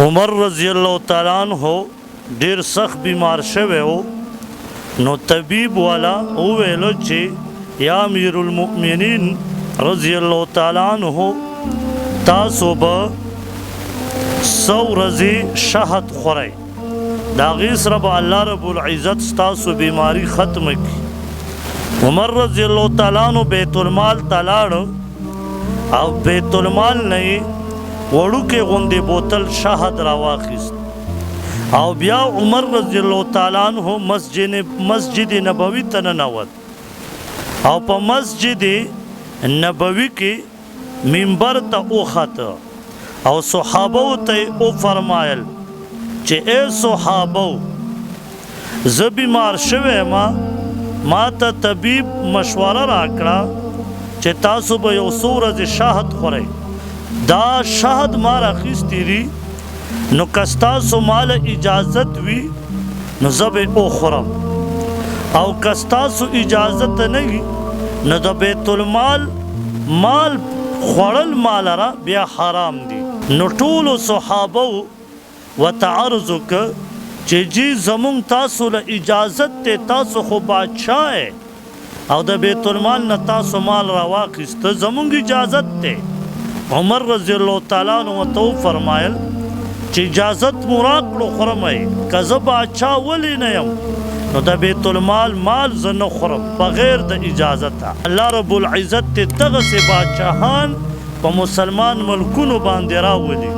عمر رضی اللہ تعالیٰ عنہ ډیر سخت بیمار شوی و نو طبیب والا وویلو چې یا امیر المؤمنین رضی اللہ تعالیٰ عنہ تاسو به 100 ورځې شهد خورئ د هغې سره به الله رب العزت ستاسو بیماری ختمه کړي. عمر رضی اللہ تعالیٰ عنہ بیت المال ته لاړ او بیت المال نه یې وړوکې غوندې بوتل شهد راواخیست او بیا عمر رضی اللہ تعالیٰ عنہ مسجد نبوي ته ننوت او په مسجد نبوي کې منبر ته وخته او صحابو ته وفرمایل چې ای صحابو زه بیمار شوی ما ته طبیب مشوره راکړه چې تاسو به یو څو ورځې شهد خورئ. دا شهد ما راخیستی دی نو که ستاسو مال اجازت وي نو زه به وخورم او که ستاسو اجازت نه وي نو د بیت المال مال خوړل مالره بیا حرام دي. نو ټولو صحابو ورته عرض وکړه چې جی زمونږ تاسو له اجازت دی تاسو خو بادشاه او د بیت المال نه تاسو مال راواخیسته زمونږ اجازت دی. عمر رضی اللہ تعالیٰ عنہ ورته وفرمایل چې اجازت مو راکړو خورم یې که زه بادشاه ولې نه یم نو د بیت المال مال زه نه خورم بغیر د اجازته. الله رب العزت دغسې بادشاهان په مسلمان ملکونو باندې راولي.